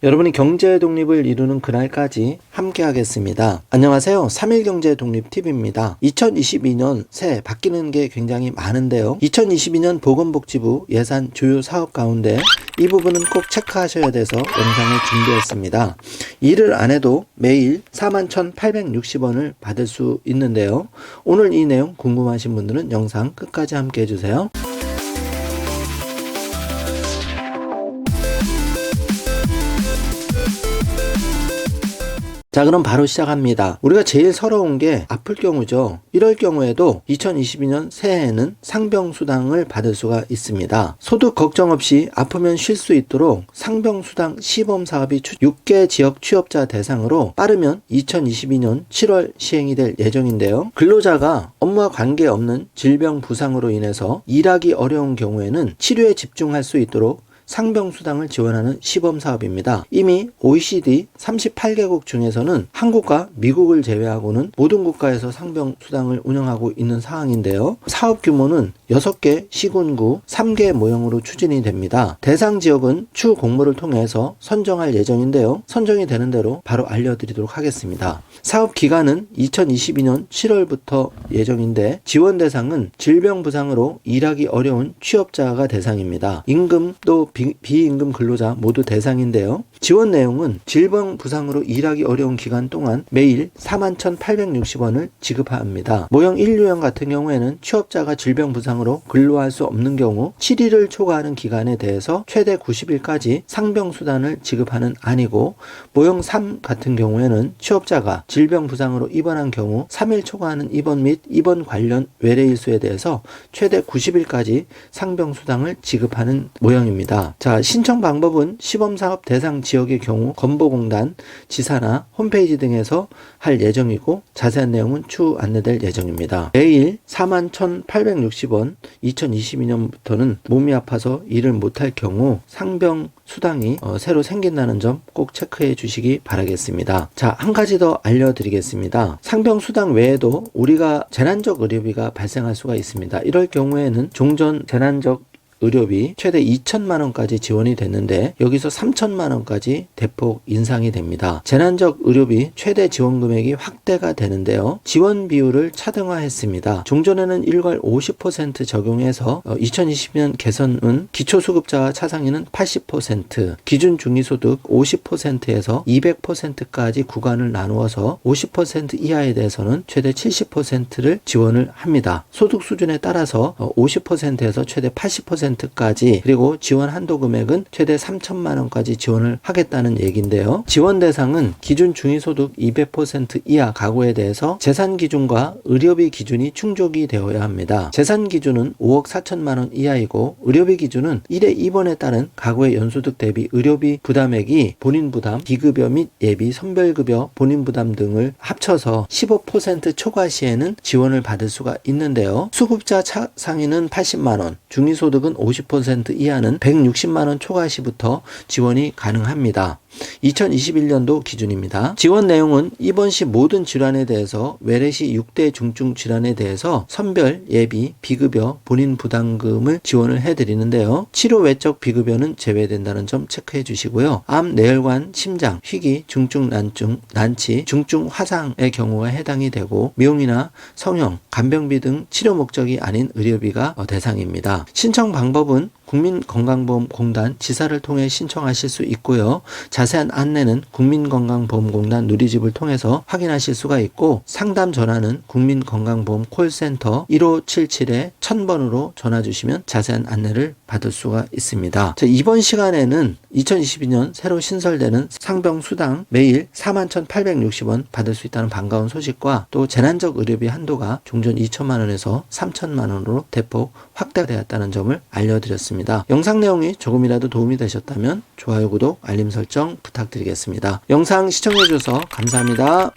여러분이 경제 독립을 이루는 그날까지 함께 하겠습니다. 안녕하세요. 3일 경제 독립 TV입니다. 2022년 새해 바뀌는 게 굉장히 많은데요. 2022년 보건복지부 예산 주요 사업 가운데 이 부분은 꼭 체크하셔야 돼서 영상을 준비했습니다. 일을 안 해도 매일 41,860원을 받을 수 있는데요. 오늘 이 내용 궁금하신 분들은 영상 끝까지 함께 해주세요. 자, 그럼 바로 시작합니다. 우리가 제일 서러운 게 아플 경우죠. 이럴 경우에도 2022년 새해에는 상병수당을 받을 수가 있습니다. 소득 걱정 없이 아프면 쉴 수 있도록 상병수당 시범사업이 6개 지역 취업자 대상으로 빠르면 2022년 7월 시행이 될 예정인데요. 근로자가 업무와 관계없는 질병 부상으로 인해서 일하기 어려운 경우에는 치료에 집중할 수 있도록 상병수당을 지원하는 시범사업입니다. 이미 OECD 38개국 중에서는 한국과 미국을 제외하고는 모든 국가에서 상병수당을 운영하고 있는 상황인데요. 사업 규모는 6개 시군구 3개 모형으로 추진이 됩니다. 대상 지역은 추 공모를 통해서 선정할 예정인데요. 선정이 되는 대로 바로 알려드리도록 하겠습니다. 사업 기간은 2022년 7월부터 예정인데 지원 대상은 질병 부상으로 일하기 어려운 취업자가 대상입니다. 임금도 비임금 근로자 모두 대상인데요. 지원 내용은 질병 부상으로 일하기 어려운 기간 동안 매일 41,860원을 지급합니다. 모형 1, 유형 같은 경우에는 취업자가 질병 부상으로 근로할 수 없는 경우 7일을 초과하는 기간에 대해서 최대 90일까지 상병수당을 지급하는 안이고, 모형 3 같은 경우에는 취업자가 질병 부상으로 입원한 경우 3일 초과하는 입원 및 입원 관련 외래일수에 대해서 최대 90일까지 상병수당을 지급하는 모형입니다. 자, 신청 방법은 시범사업 대상 지역의 경우 건보공단, 지사나 홈페이지 등에서 할 예정이고 자세한 내용은 추후 안내될 예정입니다. 매일 41,860원 2022년부터는 몸이 아파서 일을 못할 경우 상병 수당이 새로 생긴다는 점 꼭 체크해 주시기 바라겠습니다. 자, 한 가지 더 알려드리겠습니다. 상병 수당 외에도 우리가 재난적 의료비가 발생할 수가 있습니다. 이럴 경우에는 종전 재난적 의료비 최대 2천만 원까지 지원이 됐는데 여기서 3천만 원까지 대폭 인상이 됩니다. 재난적 의료비 최대 지원 금액이 확대가 되는데요. 지원 비율을 차등화했습니다. 종전에는 일괄 50% 적용해서 2020년 개선은 기초수급자와 차상위는 80%, 기준 중위소득 50%에서 200%까지 구간을 나누어서 50% 이하에 대해서는 최대 70%를 지원을 합니다. 소득 수준에 따라서 50%에서 최대 80% 까지, 그리고 지원 한도 금액은 최대 3천만 원까지 지원을 하겠다는 얘기인데요. 지원 대상은 기준 중위소득 200% 이하 가구에 대해서 재산 기준과 의료비 기준이 충족이 되어야 합니다. 재산 기준은 5억 4천만 원 이하이고 의료비 기준은 1회 입원에 따른 가구의 연소득 대비 의료비 부담액이 본인 부담, 비급여 및 예비, 선별급여, 본인 부담 등을 합쳐서 15% 초과 시에는 지원을 받을 수가 있는데요. 수급자 상위는 80만 원, 중위소득은 50% 이하는 160만 원 초과 시부터 지원이 가능합니다. 2021년도 기준입니다. 지원 내용은 입원 시 모든 질환에 대해서, 외래 시 6대 중증 질환에 대해서 선별, 예비, 비급여, 본인 부담금을 지원을 해드리는데요. 치료 외적 비급여는 제외된다는 점 체크해 주시고요. 암, 뇌혈관, 심장, 희귀, 중증 난증, 난치, 중증 화상의 경우가 해당이 되고 미용이나 성형, 간병비 등 치료 목적이 아닌 의료비가 대상입니다. 신청 방법은 국민건강보험공단 지사를 통해 신청하실 수 있고요. 자세한 안내는 국민건강보험공단 누리집을 통해서 확인하실 수가 있고, 상담 전화는 국민건강보험 콜센터 1577-1000번으로 전화 주시면 자세한 안내를 받을 수가 있습니다. 자, 이번 시간에는 2022년 새로 신설되는 상병수당 매일 41,860원 받을 수 있다는 반가운 소식과 또 재난적 의료비 한도가 종전 2천만 원에서 3천만 원으로 대폭 확대되었다는 점을 알려드렸습니다. 영상 내용이 조금이라도 도움이 되셨다면 좋아요, 구독, 알림 설정 부탁드리겠습니다. 영상 시청해주셔서 감사합니다.